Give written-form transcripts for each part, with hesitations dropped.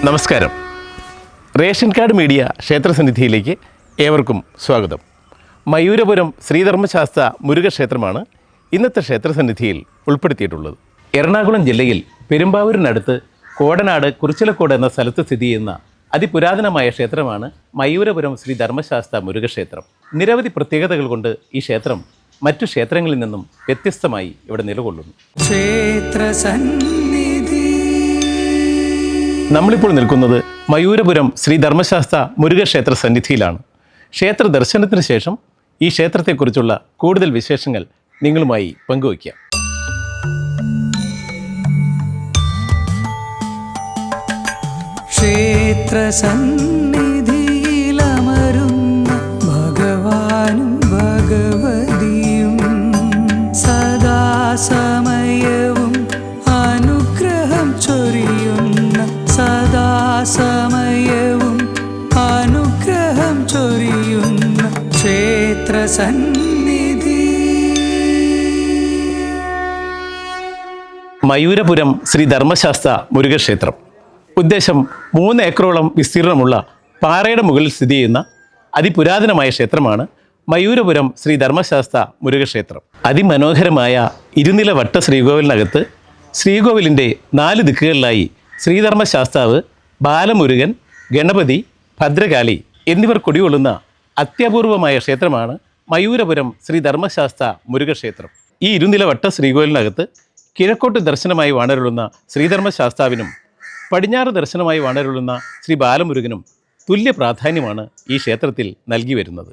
നമസ്കാരം. Ration card media ക്ഷേത്രസന്നിധിയിലേക്ക് ഏവർക്കും സ്വാഗതം. മയൂരപുരം ശ്രീധർമ്മശാസ്ത്ര മുരുകക്ഷേത്രമാണ് ഇന്നത്തെ ക്ഷേത്രസന്നിധിയിൽ ഉൾപ്പെടുത്തിയിട്ടുള്ളത്. എറണാകുളം ജില്ലയിൽ പെരുമ്പാവൂരിനടുത്ത് കോടനാട് കുറിച്ചിലക്കോട് എന്ന സ്ഥലത്ത് സ്ഥിതി ചെയ്യുന്ന അതിപുരാതനമായ ക്ഷേത്രമാണ് മയൂരപുരം ശ്രീ ധർമ്മശാസ്ത്ര മുരുകക്ഷേത്രം. നിരവധി പ്രത്യേകതകൾ കൊണ്ട് ഈ ക്ഷേത്രം മറ്റു ക്ഷേത്രങ്ങളിൽ നിന്നും വ്യത്യസ്തമായി ഇവിടെ നിലകൊള്ളുന്നു. നമ്മളിപ്പോൾ നിൽക്കുന്നത് മയൂരപുരം ശ്രീ ധർമ്മശാസ്ത്ര മുരുകക്ഷേത്ര സന്നിധിയിലാണ്. ക്ഷേത്ര ദർശനത്തിന് ശേഷം ഈ ക്ഷേത്രത്തെക്കുറിച്ചുള്ള കൂടുതൽ വിശേഷങ്ങൾ നിങ്ങളുമായി പങ്കുവയ്ക്കാം. ക്ഷേത്രസന്നിധിയിലമരുന്ന ഭഗവാനും ഭഗവതിയും സദാസമയവും അനുഗ്രഹം ചൊരിയുന്ന സദാസമയവും അനുഗ്രഹം ചൊരിയുന്ന ക്ഷേത്രസന്നിധി. മയൂരപുരം ശ്രീ ധർമ്മശാസ്ത്ര മുരുകക്ഷേത്രം ഉദ്ദേശം 3 ഏക്കറോളം വിസ്തീർണമുള്ള പാറയുടെ മുകളിൽ സ്ഥിതി ചെയ്യുന്ന അതിപുരാതനമായ ക്ഷേത്രമാണ് മയൂരപുരം ശ്രീ ധർമ്മശാസ്ത്ര മുരുകക്ഷേത്രം. അതിമനോഹരമായ ഇരുനില വട്ട ശ്രീകോവിലിനകത്ത് ശ്രീകോവിലിൻ്റെ 4 ദിക്കുകളിലായി ശ്രീധർമ്മശാസ്താവ്, ബാലമുരുകൻ, ഗണപതി, ഭദ്രകാളി എന്നിവർ കുടികൊള്ളുന്ന അത്യപൂർവമായ ക്ഷേത്രമാണ് മയൂരപുരം ശ്രീ ധർമ്മശാസ്ത്ര മുരുകക്ഷേത്രം. ഈ ഇരുനില വട്ട ശ്രീകോവിലിനകത്ത് കിഴക്കോട്ട് ദർശനമായി വാണരുളുന്ന ശ്രീധർമ്മശാസ്താവിനും പടിഞ്ഞാറ് ദർശനമായി വാണരുളുന്ന ശ്രീ ബാലമുരുകനും തുല്യ പ്രാധാന്യമാണ് ഈ ക്ഷേത്രത്തിൽ നൽകി വരുന്നത്.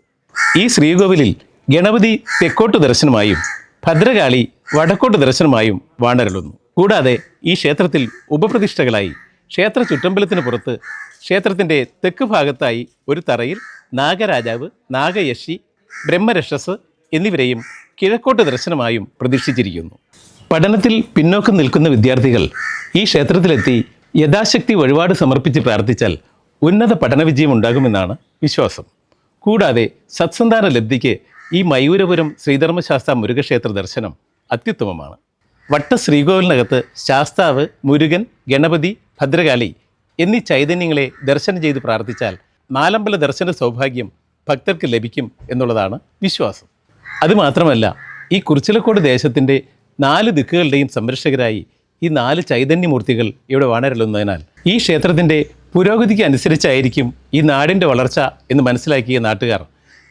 ഈ ശ്രീകോവിലിൽ ഗണപതി തെക്കോട്ട് ദർശനമായും ഭദ്രകാളി വടക്കോട്ട് ദർശനമായും വാണരുളുന്നു. കൂടാതെ ഈ ക്ഷേത്രത്തിൽ ഉപപ്രതിഷ്ഠകളായി ക്ഷേത്ര ചുറ്റമ്പലത്തിന് പുറത്ത് ക്ഷേത്രത്തിൻ്റെ തെക്ക് ഭാഗത്തായി ഒരു തറയിൽ നാഗരാജാവ്, നാഗയക്ഷി, ബ്രഹ്മരക്ഷസ് എന്നിവരെയും കിഴക്കോട്ട് ദർശനമായും പ്രതിഷ്ഠിച്ചിരിക്കുന്നു. പഠനത്തിൽ പിന്നോക്കം നിൽക്കുന്ന വിദ്യാർത്ഥികൾ ഈ ക്ഷേത്രത്തിലെത്തി യഥാശക്തി വഴിപാട് സമർപ്പിച്ച് പ്രാർത്ഥിച്ചാൽ ഉന്നത പഠന വിജയം ഉണ്ടാകുമെന്നാണ് വിശ്വാസം. കൂടാതെ സത്സന്താന ലബ്ധിക്ക് ഈ മയൂരപുരം ശ്രീധർമ്മശാസ്ത്ര മുരുകക്ഷേത്ര ദർശനം അത്യുത്തമമാണ്. വട്ട ശ്രീകോവിലിനകത്ത് ശാസ്താവ്, മുരുകൻ, ഗണപതി, ഭദ്രകാളി എന്നീ ചൈതന്യങ്ങളെ ദർശനം ചെയ്ത് പ്രാർത്ഥിച്ചാൽ നാലമ്പല ദർശന സൗഭാഗ്യം ഭക്തർക്ക് ലഭിക്കും എന്നുള്ളതാണ് വിശ്വാസം. അതുമാത്രമല്ല, ഈ കുറിച്ചിലക്കോട് ദേശത്തിൻ്റെ 4 ദിക്കുകളുടെയും സംരക്ഷകരായി ഈ 4 ചൈതന്യമൂർത്തികൾ ഇവിടെ വാണരുളുന്നതിനാൽ ഈ ക്ഷേത്രത്തിൻ്റെ പുരോഗതിക്ക് അനുസരിച്ചായിരിക്കും ഈ നാടിൻ്റെ വളർച്ച എന്ന് മനസ്സിലാക്കിയ നാട്ടുകാർ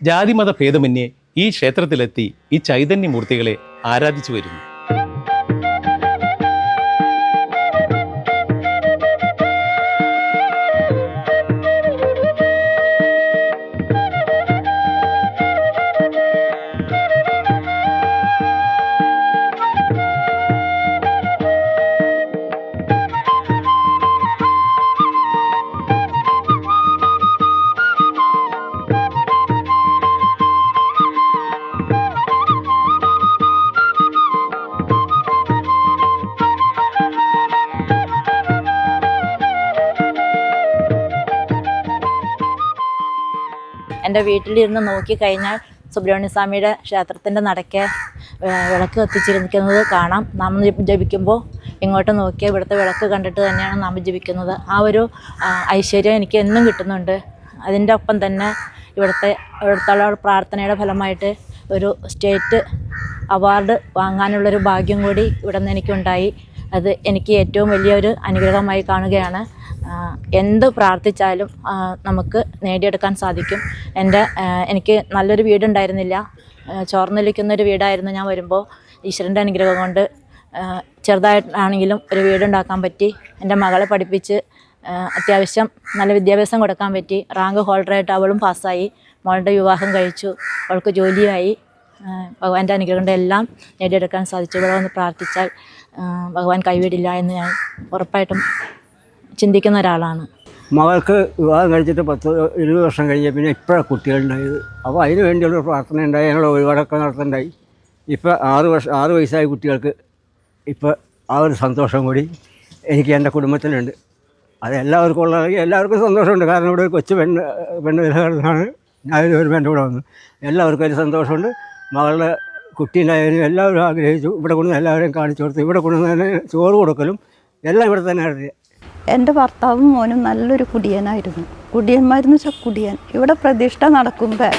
ജാതിമത ഭേദമന്യേ ഈ ക്ഷേത്രത്തിലെത്തി ഈ ചൈതന്യമൂർത്തികളെ ആരാധിച്ചു വരുന്നു. എൻ്റെ വീട്ടിലിരുന്ന് നോക്കിക്കഴിഞ്ഞാൽ സുബ്രഹ്മണ്യ സ്വാമിയുടെ ക്ഷേത്രത്തിൻ്റെ നടയ്ക്ക് വിളക്ക് കത്തിച്ചിരിക്കുന്നത് കാണാം. നാമം ജപിക്കുമ്പോൾ ഇങ്ങോട്ട് നോക്കിയാൽ ഇവിടുത്തെ വിളക്ക് കണ്ടിട്ട് തന്നെയാണ് നാമം ജപിക്കുന്നത്. ആ ഒരു ഐശ്വര്യം എനിക്ക് എന്നും കിട്ടുന്നുണ്ട്. അതിൻ്റെ ഒപ്പം തന്നെ ഇവിടുത്തെ പ്രാർത്ഥനയുടെ ഫലമായിട്ട് ഒരു സ്റ്റേറ്റ് അവാർഡ് വാങ്ങാനുള്ളൊരു ഭാഗ്യം കൂടി ഇവിടെ നിന്ന് എനിക്കുണ്ടായി. അത് എനിക്ക് ഏറ്റവും വലിയൊരു അനുഗ്രഹമായി കാണുകയാണ്. എന്ത് പ്രാർത്ഥിച്ചാലും നമുക്ക് നേടിയെടുക്കാൻ സാധിക്കും. എനിക്ക് നല്ലൊരു വീടുണ്ടായിരുന്നില്ല, ചോർന്നൊലിക്കുന്നൊരു വീടായിരുന്നു. ഞാൻ വരുമ്പോൾ ഈശ്വരൻ്റെ അനുഗ്രഹം കൊണ്ട് ചെറുതായിട്ടാണെങ്കിലും ഒരു വീടുണ്ടാക്കാൻ പറ്റി. എൻ്റെ മകളെ പഠിപ്പിച്ച് അത്യാവശ്യം നല്ല വിദ്യാഭ്യാസം കൊടുക്കാൻ പറ്റി. റാങ്ക് ഹോൾഡറായിട്ട് അവളും പാസ്സായി. മോളുടെ വിവാഹം കഴിച്ചു, അവൾക്ക് ജോലിയായി. ഭഗവാന്റെ അനുഗ്രഹം കൊണ്ട് എല്ലാം നേടിയെടുക്കാൻ സാധിച്ചു. ഇവിടെ വന്ന് പ്രാർത്ഥിച്ചാൽ ഭഗവാൻ കൈവിടില്ല എന്ന് ഞാൻ ഉറപ്പായിട്ടും ചിന്തിക്കുന്ന ഒരാളാണ്. മകൾക്ക് വിവാഹം കഴിച്ചിട്ട് 10-20 വർഷം കഴിഞ്ഞ പിന്നെ ഇപ്പോഴാണ് കുട്ടികളുണ്ടായത്. അപ്പോൾ അതിന് വേണ്ടിയുള്ള പ്രാർത്ഥന ഉണ്ടായി, അതിനുള്ള വഴിപാടൊക്കെ നടത്തുന്നുണ്ടായി. ഇപ്പോൾ 6 വയസ്സായ കുട്ടികൾക്ക് ഇപ്പോൾ ആ ഒരു സന്തോഷം കൂടി എനിക്ക് എൻ്റെ കുടുംബത്തിനുണ്ട്. അത് എല്ലാവർക്കും ഉള്ളതെങ്കിൽ എല്ലാവർക്കും സന്തോഷമുണ്ട്. കാരണം ഇവിടെ ഒരു കൊച്ചു പെണ്ണ് നിലനിർന്നാണ് ഞാനൊരു എൻ്റെ കൂടെ വന്നു. എല്ലാവർക്കും ഒരു സന്തോഷമുണ്ട്. മകളുടെ കുട്ടീനായാലും എല്ലാവരും ആഗ്രഹിച്ചു. ഇവിടെ കൊണ്ടുവന്ന് എല്ലാവരെയും കാണിച്ചു കൊടുത്തു. ഇവിടെ കൊണ്ടുവന്ന് തന്നെ ചോറ് കൊടുക്കലും എല്ലാം ഇവിടെ തന്നെ ആയിരുന്നു. എൻ്റെ ഭർത്താവും മോനും നല്ലൊരു കുടിയനായിരുന്നു. കുടിയന്മാരെന്ന് വെച്ചാൽ കുടിയൻ. ഇവിടെ പ്രതിഷ്ഠ നടക്കുമ്പോൾ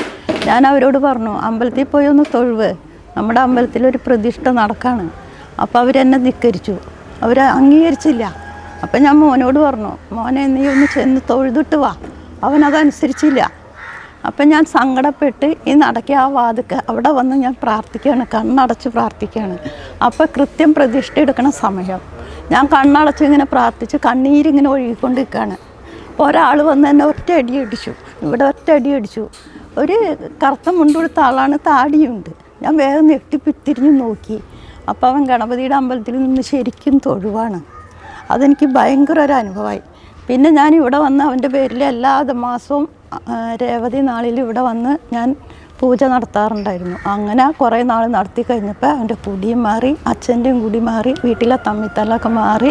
ഞാൻ അവരോട് പറഞ്ഞു, അമ്പലത്തിൽ പോയി ഒന്ന് തൊഴുവ്, നമ്മുടെ അമ്പലത്തിലൊരു പ്രതിഷ്ഠ നടക്കാണ്. അപ്പോൾ അവരെന്നെ ധിക്കരിച്ചു, അവർ അംഗീകരിച്ചില്ല. അപ്പം ഞാൻ മോനോട് പറഞ്ഞു, മോനെ നീ ഒന്ന് ചെന്ന് തൊഴുതിട്ട് വാ. അവനതനുസരിച്ചില്ല. അപ്പം ഞാൻ സങ്കടപ്പെട്ട് ഈ നടക്കുക ആ വാതിക്ക് അവിടെ വന്ന് ഞാൻ പ്രാർത്ഥിക്കുകയാണ്, കണ്ണടച്ച് പ്രാർത്ഥിക്കുകയാണ്. അപ്പോൾ കൃത്യം പ്രതിഷ്ഠ എടുക്കണ സമയം ഞാൻ കണ്ണടച്ച് ഇങ്ങനെ പ്രാർത്ഥിച്ച് കണ്ണീരിങ്ങനെ ഒഴുകിക്കൊണ്ടിരിക്കുകയാണ്. അപ്പോൾ ഒരാൾ വന്ന് എന്നെ ഒറ്റ അടി അടിച്ചു, ഇവിടെ ഒറ്റ അടി അടിച്ചു. ഒരു കറുത്ത മുണ്ടുകൊടുത്ത ആളാണ്, താടിയുണ്ട്. ഞാൻ വേഗം തിരിഞ്ഞ് നോക്കി. അപ്പോൾ അവൻ ഗണപതിയുടെ അമ്പലത്തിൽ നിന്ന് ശരിക്കും തൊഴുവാണ്. അതെനിക്ക് ഭയങ്കര ഒരു അനുഭവമായി. പിന്നെ ഞാൻ ഇവിടെ വന്ന് അവൻ്റെ പേരിൽ എല്ലാ മാസവും രേവതി നാളിൽ ഇവിടെ വന്ന് ഞാൻ പൂജ നടത്താറുണ്ടായിരുന്നു. അങ്ങനെ കുറേ നാൾ നടത്തി കഴിഞ്ഞപ്പോൾ അവൻ്റെ കുടിയും മാറി, അച്ഛൻ്റെയും കുടി മാറി, വീട്ടിലെ തമ്മിത്തല്ലൊക്കെ മാറി,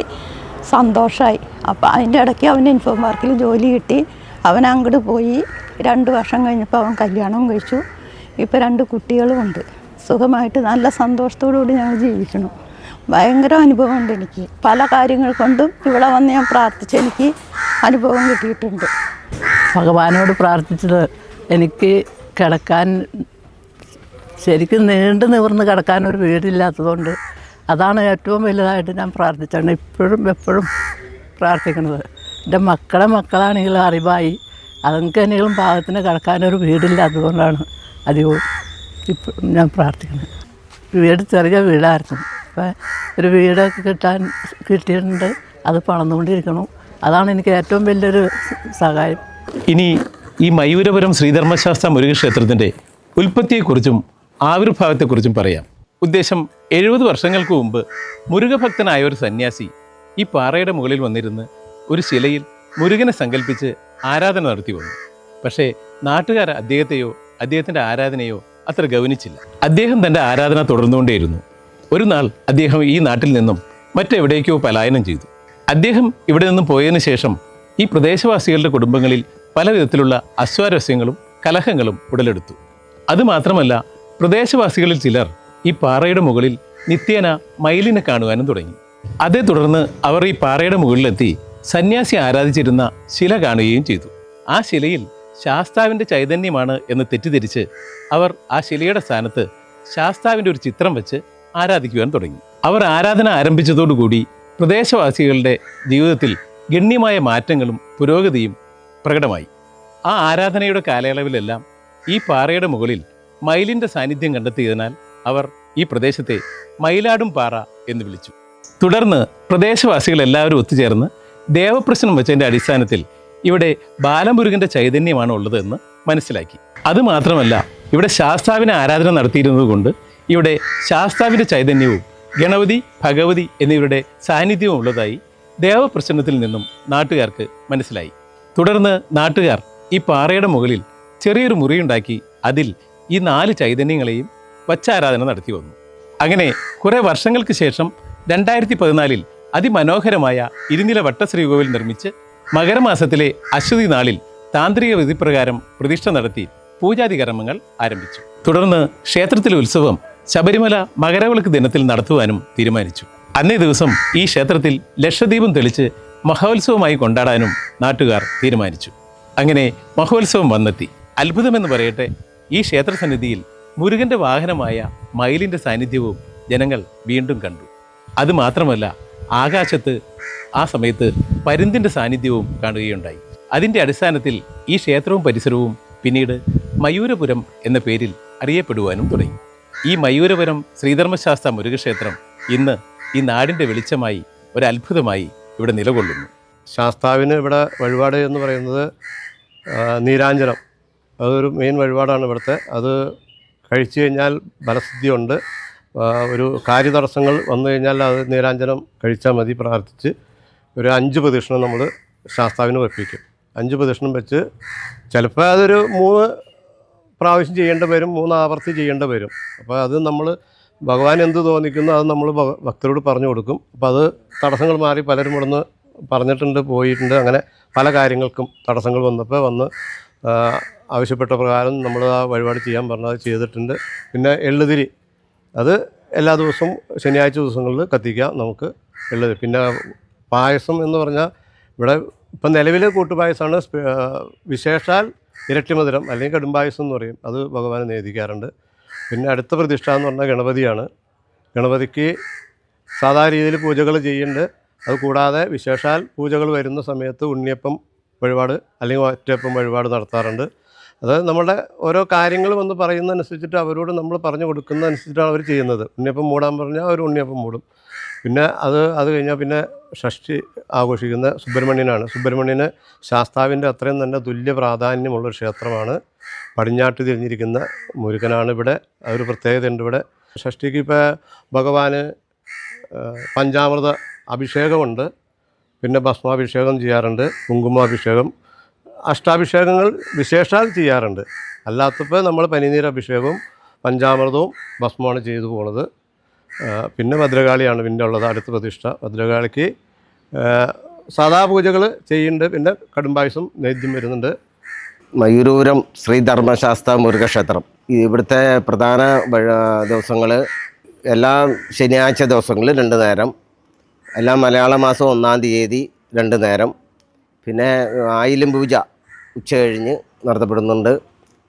സന്തോഷമായി. അപ്പോൾ അതിൻ്റെ ഇടയ്ക്ക് അവന് ഇൻഫോം പാർക്കിൽ ജോലി കിട്ടി. അവൻ അങ്ങോട്ട് പോയി. 2 വർഷം കഴിഞ്ഞപ്പോൾ അവൻ കല്യാണം കഴിച്ചു. ഇപ്പോൾ 2 കുട്ടികളുമുണ്ട്. സുഖമായിട്ട് നല്ല സന്തോഷത്തോടുകൂടി ഞങ്ങൾ ജീവിക്കണം. ഭയങ്കര അനുഭവമുണ്ട് എനിക്ക്. പല കാര്യങ്ങൾ കൊണ്ടും ഇവിടെ വന്ന് ഞാൻ പ്രാർത്ഥിച്ച് എനിക്ക് അനുഭവം കിട്ടിയിട്ടുണ്ട്. ഭഗവാനോട് പ്രാർത്ഥിച്ചത് എനിക്ക് കിടക്കാൻ ശരിക്കും നീണ്ടു നിവർന്ന് കിടക്കാൻ ഒരു വീടില്ലാത്തതുകൊണ്ട് അതാണ് ഏറ്റവും വലുതായിട്ട് ഞാൻ പ്രാർത്ഥിച്ചാണ് ഇപ്പോഴും എപ്പോഴും പ്രാർത്ഥിക്കുന്നത്. എൻ്റെ മക്കളാണെങ്കിലും അറിവായി, അതൊക്കെ എന്തെങ്കിലും പാകത്തിന് കിടക്കാനൊരു വീടില്ലാത്തതുകൊണ്ടാണ് അധികവും ഇപ്പോഴും ഞാൻ പ്രാർത്ഥിക്കുന്നത്. വീട് ചെറിയ വീടായിരുന്നു. അപ്പോൾ ഒരു വീടൊക്കെ കിട്ടിയിട്ടുണ്ട്. അത് പണിതുകൊണ്ടിരിക്കണം. അതാണ് എനിക്ക് ഏറ്റവും വലിയൊരു സഹായം. ഇനി ഈ മയൂരപുരം ശ്രീധർമ്മശാസ്ത്ര മുരുകക്ഷേത്രത്തിൻ്റെ ഉൽപ്പത്തിയെക്കുറിച്ചും ആവിർഭാവത്തെക്കുറിച്ചും പറയാം. ഉദ്ദേശം 70 വർഷങ്ങൾക്ക് മുമ്പ് മുരുകഭക്തനായ ഒരു സന്യാസി ഈ പാറയുടെ മുകളിൽ വന്നിരുന്ന് ഒരു ശിലയിൽ മുരുകനെ സങ്കല്പിച്ച് ആരാധന നടത്തി വന്നു. പക്ഷേ നാട്ടുകാർ അദ്ദേഹത്തെയോ അദ്ദേഹത്തിൻ്റെ ആരാധനയോ അത്ര ഗൗനിച്ചില്ല. അദ്ദേഹം തൻ്റെ ആരാധന തുടർന്നുകൊണ്ടേയിരുന്നു. ഒരു നാൾ അദ്ദേഹം ഈ നാട്ടിൽ നിന്നും മറ്റെവിടേക്കോ പലായനം ചെയ്തു. അദ്ദേഹം ഇവിടെ നിന്നും പോയതിനു ശേഷം ഈ പ്രദേശവാസികളുടെ കുടുംബങ്ങളിൽ പല വിധത്തിലുള്ള അസ്വാരസ്യങ്ങളും കലഹങ്ങളും ഉടലെടുത്തു. അതുമാത്രമല്ല, പ്രദേശവാസികളിൽ ചിലർ ഈ പാറയുടെ മുകളിൽ നിത്യേന മയിലിനെ കാണുവാനും തുടങ്ങി. അതേ തുടർന്ന് അവർ ഈ പാറയുടെ മുകളിലെത്തി സന്യാസി ആരാധിച്ചിരുന്ന ശില കാണുകയും ചെയ്തു. ആ ശിലയിൽ ശാസ്താവിൻ്റെ ചൈതന്യമാണ് എന്ന് തെറ്റിദ്ധരിച്ച് അവർ ആ ശിലയുടെ സ്ഥാനത്ത് ശാസ്താവിൻ്റെ ഒരു ചിത്രം വെച്ച് ആരാധിക്കുവാൻ തുടങ്ങി. അവർ ആരാധന ആരംഭിച്ചതോടുകൂടി പ്രദേശവാസികളുടെ ജീവിതത്തിൽ ഗണ്യമായ മാറ്റങ്ങളും പുരോഗതിയും പ്രകടമായി. ആ ആരാധനയുടെ കാലയളവിലെല്ലാം ഈ പാറയുടെ മുകളിൽ മയിലിൻ്റെ സാന്നിധ്യം കണ്ടെത്തിയതിനാൽ അവർ ഈ പ്രദേശത്തെ മയിലാടും പാറ എന്ന് വിളിച്ചു. തുടർന്ന് പ്രദേശവാസികൾ എല്ലാവരും ഒത്തുചേർന്ന് ദേവപ്രശ്നം വെച്ചതിൻ്റെ അടിസ്ഥാനത്തിൽ ഇവിടെ ബാലമുരുകൻ്റെ ചൈതന്യമാണ് ഉള്ളത് എന്ന് മനസ്സിലാക്കി. അതുമാത്രമല്ല, ഇവിടെ ശാസ്താവിനെ ആരാധന നടത്തിയിരുന്നത് കൊണ്ട് ഇവിടെ ശാസ്താവിൻ്റെ ചൈതന്യവും ഗണപതി, ഭഗവതി എന്നിവരുടെ സാന്നിധ്യവും ഉള്ളതായി ദേവപ്രശ്നത്തിൽ നിന്നും നാട്ടുകാർക്ക് മനസ്സിലായി. തുടർന്ന് നാട്ടുകാർ ഈ പാറയുടെ മുകളിൽ ചെറിയൊരു മുറിയുണ്ടാക്കി അതിൽ ഈ 4 ചൈതന്യങ്ങളെയും വച്ചാരാധന നടത്തി വന്നു. അങ്ങനെ കുറേ വർഷങ്ങൾക്ക് ശേഷം 2014 അതിമനോഹരമായ ഇരുനില വട്ടശ്രീകോവിൽ നിർമ്മിച്ച് മകരമാസത്തിലെ അശ്വതി നാളിൽ താന്ത്രിക വിധിപ്രകാരം പ്രതിഷ്ഠ നടത്തി പൂജാതി കർമ്മങ്ങൾ ആരംഭിച്ചു. തുടർന്ന് ക്ഷേത്രത്തിലെ ഉത്സവം ശബരിമല മകരവിളക്ക് ദിനത്തിൽ നടത്തുവാനും തീരുമാനിച്ചു. അന്നേ ദിവസം ഈ ക്ഷേത്രത്തിൽ ലക്ഷദീപം തെളിച്ച് മഹോത്സവമായി കൊണ്ടാടാനും നാട്ടുകാർ തീരുമാനിച്ചു. അങ്ങനെ മഹോത്സവം വന്നെത്തി. അത്ഭുതമെന്ന് പറയട്ടെ, ഈ ക്ഷേത്രസന്നിധിയിൽ മുരുകൻ്റെ വാഹനമായ മയിലിൻ്റെ സാന്നിധ്യവും ജനങ്ങൾ വീണ്ടും കണ്ടു. അതുമാത്രമല്ല, ആകാശത്ത് ആ സമയത്ത് പരുന്തിൻ്റെ സാന്നിധ്യവും കാണുകയുണ്ടായി. അതിൻ്റെ അടിസ്ഥാനത്തിൽ ഈ ക്ഷേത്രവും പരിസരവും പിന്നീട് മയൂരപുരം എന്ന പേരിൽ അറിയപ്പെടുവാനും തുടങ്ങി. ഈ മയൂരപുരം ശ്രീധർമ്മശാസ്ത്ര മുരുകക്ഷേത്രം ഇന്ന് ഈ നാടിൻ്റെ വെളിച്ചമായി ഒരു അത്ഭുതമായി ഇവിടെ നിലകൊള്ളുന്നു. ശാസ്താവിന് ഇവിടെ വഴിപാട് എന്ന് പറയുന്നത് നീരാഞ്ജനം. അതൊരു മെയിൻ വഴിപാടാണ് ഇവിടുത്തെ. അത് കഴിച്ചു കഴിഞ്ഞാൽ ഫലസിദ്ധിയുണ്ട്. ഒരു കാര്യതടസ്സങ്ങൾ വന്നു കഴിഞ്ഞാൽ അത് നീരാഞ്ജനം കഴിച്ചാൽ മതി. പ്രാർത്ഥിച്ച് ഒരു 5 പ്രദക്ഷിണം നമ്മൾ ശാസ്താവിന് വെപ്പിക്കും. 5 പ്രദക്ഷിണം വെച്ച് ചിലപ്പോൾ അതൊരു 3 പ്രാവശ്യം ചെയ്യേണ്ടി വരും, 3 ആവർത്തി ചെയ്യേണ്ടി വരും. അപ്പോൾ അത് നമ്മൾ ഭഗവാൻ എന്ത് തോന്നിക്കുന്നു അത് നമ്മൾ ഭക്തരോട് പറഞ്ഞു കൊടുക്കും. അപ്പോൾ അത് തടസ്സങ്ങൾ മാറി പലരും ഇവിടുന്ന് പറഞ്ഞിട്ടുണ്ട്, പോയിട്ടുണ്ട്. അങ്ങനെ പല കാര്യങ്ങൾക്കും തടസ്സങ്ങൾ വന്ന് ആവശ്യപ്പെട്ട പ്രകാരം നമ്മൾ ആ വഴിപാട് ചെയ്യാൻ പറഞ്ഞത് ചെയ്തിട്ടുണ്ട്. പിന്നെ എള്ളുതിരി അത് എല്ലാ ദിവസവും ശനിയാഴ്ച ദിവസങ്ങളിൽ കത്തിക്കാം നമുക്ക് ഉള്ളത്. പിന്നെ പായസം എന്ന് പറഞ്ഞാൽ ഇവിടെ ഇപ്പം നിലവിൽ കൂട്ടുപായസമാണ്. വിശേഷാൽ ഇരട്ടി മധുരം അല്ലെങ്കിൽ കടുംപായസം എന്ന് പറയും, അത് ഭഗവാനെ നേദിക്കാറുണ്ട്. പിന്നെ അടുത്ത പ്രതിഷ്ഠ എന്ന് പറഞ്ഞാൽ ഗണപതിയാണ്. ഗണപതിക്ക് സാധാരണ രീതിയിൽ പൂജകൾ ചെയ്യുന്നുണ്ട്. അത് കൂടാതെ വിശേഷാൽ പൂജകൾ വരുന്ന സമയത്ത് ഉണ്ണിയപ്പം വഴിപാട് അല്ലെങ്കിൽ ഒറ്റയപ്പം വഴിപാട് നടത്താറുണ്ട്. അത് നമ്മളുടെ ഓരോ കാര്യങ്ങൾ വന്ന് പറയുന്നതനുസരിച്ചിട്ട് അവരോട് നമ്മൾ പറഞ്ഞു കൊടുക്കുന്നതനുസരിച്ചിട്ടാണ് അവർ ചെയ്യുന്നത്. ഉണ്ണിയപ്പം മൂടാൻ പറഞ്ഞാൽ അവർ ഉണ്ണിയപ്പം മൂടും. പിന്നെ അത് കഴിഞ്ഞാൽ പിന്നെ ഷഷ്ഠി ആഘോഷിക്കുന്ന സുബ്രഹ്മണ്യനാണ്. സുബ്രഹ്മണ്യന് ശാസ്താവിൻ്റെ അത്രയും തന്നെ തുല്യ പ്രാധാന്യമുള്ളൊരു ക്ഷേത്രമാണ്. പടിഞ്ഞാട്ട് തിരിഞ്ഞിരിക്കുന്ന മുരുകനാണ് ഇവിടെ. ഒരു പ്രത്യേകതയുണ്ട് ഇവിടെ. ഷഷ്ഠിക്ക് ഇപ്പോൾ ഭഗവാന് പഞ്ചാമൃത അഭിഷേകമുണ്ട്, പിന്നെ ഭസ്മാഭിഷേകം ചെയ്യാറുണ്ട്, കുങ്കുമാഭിഷേകം, അഷ്ടാഭിഷേകങ്ങൾ വിശേഷാൽ ചെയ്യാറുണ്ട്. അല്ലാത്തപ്പോൾ നമ്മൾ പനിനീരഭിഷേകവും പഞ്ചാമൃതവും ഭസ്മമാണ് ചെയ്തു പോകുന്നത്. പിന്നെ ഭദ്രകാളിയാണ് പിന്നെ ഉള്ളത് അടുത്ത പ്രതിഷ്ഠ. ഭദ്രകാളിക്ക് സാധാ പൂജകൾ ചെയ്യുന്നുണ്ട്. പിന്നെ കടുംപായസം നൈദ്യം വരുന്നുണ്ട്. മയൂരപുരം ശ്രീ ധർമ്മശാസ്ത്ര മുരുകക്ഷേത്രം ഇവിടുത്തെ പ്രധാന ദിവസങ്ങൾ എല്ലാ ശനിയാഴ്ച ദിവസങ്ങളിൽ 2 നേരം, എല്ലാ മലയാള മാസം 1-ാം തീയതി 2 നേരം, പിന്നെ ആയില്യം പൂജ ഉച്ച കഴിഞ്ഞ് നടത്തപ്പെടുന്നുണ്ട്.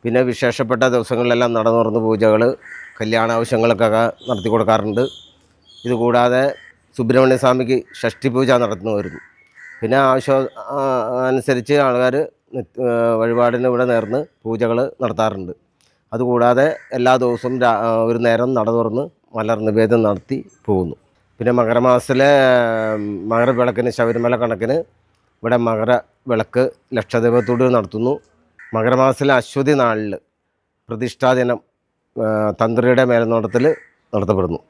പിന്നെ വിശേഷപ്പെട്ട ദിവസങ്ങളിലെല്ലാം നട തുറന്ന് പൂജകൾ, കല്യാണ ആവശ്യങ്ങൾക്കൊക്കെ നടത്തി കൊടുക്കാറുണ്ട്. ഇതുകൂടാതെ സുബ്രഹ്മണ്യ സ്വാമിക്ക് ഷഷ്ഠി പൂജ നടത്തുന്നു വരുന്നു. പിന്നെ ആവശ്യം അനുസരിച്ച് ആൾക്കാർ വഴിപാടിന് ഇവിടെ നേർന്ന് പൂജകൾ നടത്താറുണ്ട്. അതുകൂടാതെ എല്ലാ ദിവസവും 1 നേരം നട തുറന്ന് മലർ നിവേദ്യം നടത്തി പോകുന്നു. പിന്നെ മകരമാസത്തിലെ മകരവിളക്കിന് ശബരിമല കണക്കിന് ഇവിടെ മകരവിളക്ക് ലക്ഷദീപത്തോട് നടത്തുന്നു. മകരമാസത്തിലെ അശ്വതി നാളിൽ പ്രതിഷ്ഠാദിനം തന്ത്രിയുടെ മേൽനോട്ടത്തിൽ നടത്തപ്പെടുന്നു.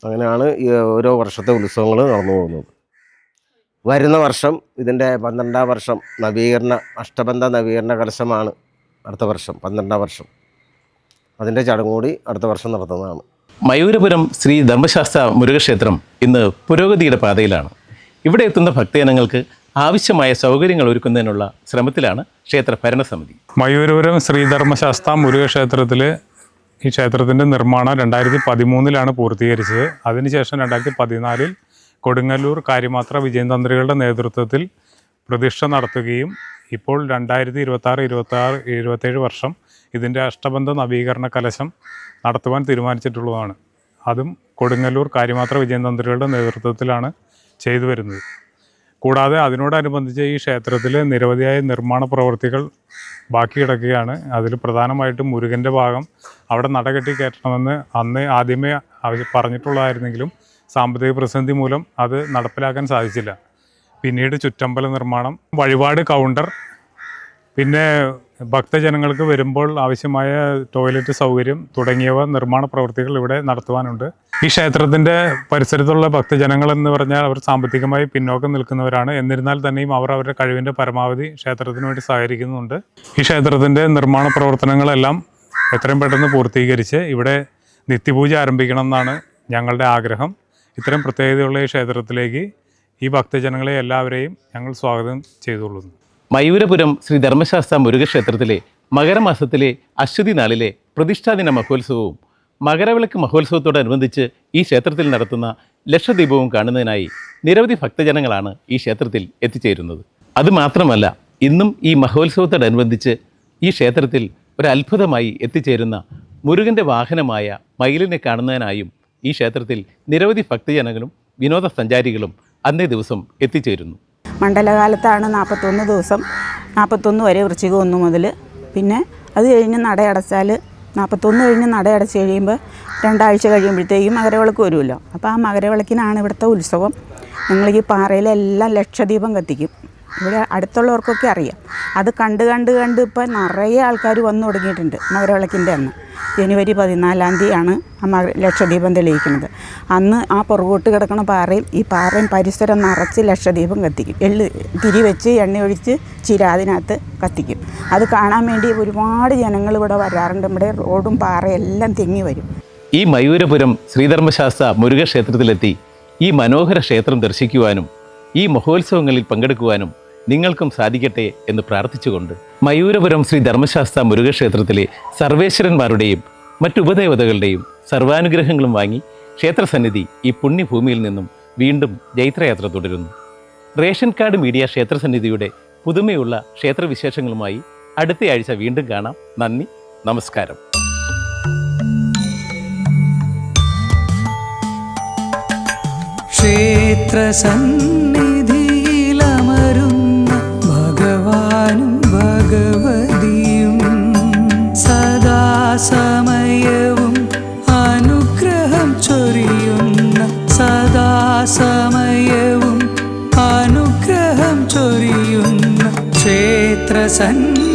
അങ്ങനെയാണ് ഈ ഓരോ വർഷത്തെ ഉത്സവങ്ങൾ നടന്നു പോകുന്നത്. വരുന്ന വർഷം ഇതിൻ്റെ 12ാം വർഷം നവീകരണ അഷ്ടബന്ധ നവീകരണ കലശമാണ് അടുത്ത വർഷം 12ാം വർഷം. അതിൻ്റെ ചടങ്ങ് കൂടി അടുത്ത വർഷം നടത്തുന്നതാണ്. മയൂരപുരം ശ്രീ ധർമ്മശാസ്ത്ര മുരുകക്ഷേത്രം ഇന്ന് പുരോഗതിയുടെ പാതയിലാണ്. ഇവിടെ എത്തുന്ന ഭക്തജനങ്ങൾക്ക് ആവശ്യമായ സൗകര്യങ്ങൾ ഒരുക്കുന്നതിനുള്ള ശ്രമത്തിലാണ് ക്ഷേത്ര ഭരണസമിതി. മയൂരപുരം ശ്രീധർമ്മശാസ്ത്ര മുരുകക്ഷേത്രത്തിൽ ഈ ക്ഷേത്രത്തിൻ്റെ നിർമ്മാണം 2013-ലാണ് പൂർത്തീകരിച്ചത്. അതിനുശേഷം 2014 കൊടുങ്ങല്ലൂർ കാര്യമാത്ര വിജയതന്ത്രികളുടെ നേതൃത്വത്തിൽ പ്രതിഷ്ഠ നടത്തുകയും ഇപ്പോൾ 2026-27 വർഷം ഇതിൻ്റെ അഷ്ടബന്ധ നവീകരണ കലശം നടത്തുവാൻ തീരുമാനിച്ചിട്ടുള്ളതാണ്. അതും കൊടുങ്ങല്ലൂർ കാര്യമാത്ര വിജയതന്ത്രികളുടെ നേതൃത്വത്തിലാണ് ചെയ്തു വരുന്നത്. കൂടാതെ അതിനോടനുബന്ധിച്ച് ഈ ക്ഷേത്രത്തിൽ നിരവധിയായ നിർമ്മാണ പ്രവൃത്തികൾ ബാക്കി കിടക്കുകയാണ്. അതിൽ പ്രധാനമായിട്ടും മുരുകൻ്റെ ഭാഗം അവിടെ നടകെട്ടി കയറ്റണമെന്ന് അന്ന് ആദ്യമേ പറഞ്ഞിട്ടുള്ളതായിരുന്നെങ്കിലും സാമ്പത്തിക പ്രതിസന്ധി മൂലം അത് നടപ്പിലാക്കാൻ സാധിച്ചില്ല. പിന്നീട് ചുറ്റമ്പല നിർമ്മാണം, വഴിപാട് കൗണ്ടർ, പിന്നെ ഭക്തജനങ്ങൾക്ക് വരുമ്പോൾ ആവശ്യമായ ടോയ്ലറ്റ് സൗകര്യം തുടങ്ങിയവ നിർമ്മാണ പ്രവൃത്തികൾ ഇവിടെ നടത്തുവാനുണ്ട്. ഈ ക്ഷേത്രത്തിൻ്റെ പരിസരത്തുള്ള ഭക്തജനങ്ങൾ എന്ന് പറഞ്ഞാൽ അവർ സാമ്പത്തികമായി പിന്നോക്കം നിൽക്കുന്നവരാണ്. എന്നിരുന്നാൽ തന്നെയും അവർ അവരുടെ കഴിവിൻ്റെ പരമാവധി ക്ഷേത്രത്തിന് വേണ്ടി സഹകരിക്കുന്നുണ്ട്. ഈ ക്ഷേത്രത്തിൻ്റെ നിർമ്മാണ പ്രവർത്തനങ്ങളെല്ലാം എത്രയും പെട്ടെന്ന് പൂർത്തീകരിച്ച് ഇവിടെ നിത്യപൂജ ആരംഭിക്കണം എന്നാണ് ഞങ്ങളുടെ ആഗ്രഹം. ഇത്തരം പ്രത്യേകതയുള്ള ഈ ക്ഷേത്രത്തിലേക്ക് ഈ ഭക്തജനങ്ങളെ എല്ലാവരെയും ഞങ്ങൾ സ്വാഗതം ചെയ്തുകൊള്ളുന്നു. മയൂരപുരം ശ്രീ ധർമ്മശാസ്ത്ര മുരുകക്ഷേത്രത്തിലെ മകരമാസത്തിലെ അശ്വതി നാളിലെ പ്രതിഷ്ഠാദിന മഹോത്സവവും മകരവിളക്ക് മഹോത്സവത്തോടനുബന്ധിച്ച് ഈ ക്ഷേത്രത്തിൽ നടത്തുന്ന ലക്ഷദീപവും കാണുന്നതിനായി നിരവധി ഭക്തജനങ്ങളാണ് ഈ ക്ഷേത്രത്തിൽ എത്തിച്ചേരുന്നത്. അതുമാത്രമല്ല, ഇന്നും ഈ മഹോത്സവത്തോടനുബന്ധിച്ച് ഈ ക്ഷേത്രത്തിൽ ഒരു അത്ഭുതമായി എത്തിച്ചേരുന്ന മുരുകൻ്റെ വാഹനമായ മയിലിനെ കാണുന്നതിനായും ഈ ക്ഷേത്രത്തിൽ നിരവധി ഭക്തജനങ്ങളും വിനോദസഞ്ചാരികളും അന്നേ ദിവസം എത്തിച്ചേരുന്നു. മണ്ഡലകാലത്താണ് 41 ദിവസം, 41 വരെ വൃശ്ചികം 1 മുതൽ. പിന്നെ അത് കഴിഞ്ഞ് നടയടച്ചാൽ 41 കഴിഞ്ഞ് നടയടച്ച് കഴിയുമ്പോൾ 2 ആഴ്ച കഴിയുമ്പോഴത്തേക്കും മകരവിളക്ക് വരുമല്ലോ. അപ്പോൾ ആ മകരവിളക്കിനാണ് ഇവിടുത്തെ ഉത്സവം. ഞങ്ങൾ ഈ പാറയിലെല്ലാം ലക്ഷദീപം കത്തിക്കും. ഇവിടെ അടുത്തുള്ളവർക്കൊക്കെ അറിയാം. അത് കണ്ട് ഇപ്പോൾ നിറയെ ആൾക്കാർ വന്നു തുടങ്ങിയിട്ടുണ്ട്. മകരവിളക്കിൻ്റെ അന്ന് ജനുവരി 14-ാം തീയതിയാണ് ആ ലക്ഷദീപം തെളിയിക്കുന്നത്. അന്ന് ആ പുറകോട്ട് കിടക്കുന്ന പാറയും ഈ പാറയും പരിസരം നിറച്ച് ലക്ഷദീപം കത്തിക്കും. തിരി വെച്ച് എണ്ണ ഒഴിച്ച് ചിരാതിനകത്ത് കത്തിക്കും. അത് കാണാൻ വേണ്ടി ഒരുപാട് ജനങ്ങൾ ഇവിടെ വരാറുണ്ട്. നമ്മുടെ റോഡും പാറയെല്ലാം തിങ്ങി വരും. ഈ മയൂരപുരം ശ്രീധർമ്മശാസ്ത്ര മുരുകക്ഷേത്രത്തിലെത്തി ഈ മനോഹര ക്ഷേത്രം ദർശിക്കുവാനും ഈ മഹോത്സവങ്ങളിൽ പങ്കെടുക്കുവാനും നിങ്ങൾക്കും സാധിക്കട്ടെ എന്ന് പ്രാർത്ഥിച്ചുകൊണ്ട് മയൂരപുരം ശ്രീ ധർമ്മശാസ്ത്ര മുരുകക്ഷേത്രത്തിലെ സർവേശ്വരന്മാരുടെയും മറ്റുപദേവതകളുടെയും സർവാനുഗ്രഹങ്ങളും വാങ്ങി ക്ഷേത്രസന്നിധി ഈ പുണ്യഭൂമിയിൽ നിന്നും വീണ്ടും ജൈത്രയാത്ര തുടരുന്നു. റേഷൻ കാർഡ് മീഡിയ ക്ഷേത്രസന്നിധിയുടെ പുതുമയുള്ള ക്ഷേത്രവിശേഷങ്ങളുമായി അടുത്തയാഴ്ച വീണ്ടും കാണാം. നന്ദി, നമസ്കാരം. ക്ഷേത്രസന്നിധിയിലമരുന്ന ഭഗവാനും ഭഗവതിയും സദാസമയവും അനുഗ്രഹം ചൊരിയുന്ന സദാസമയവും അനുഗ്രഹം ചൊരിയുന്ന ക്ഷേത്രസന്നിധി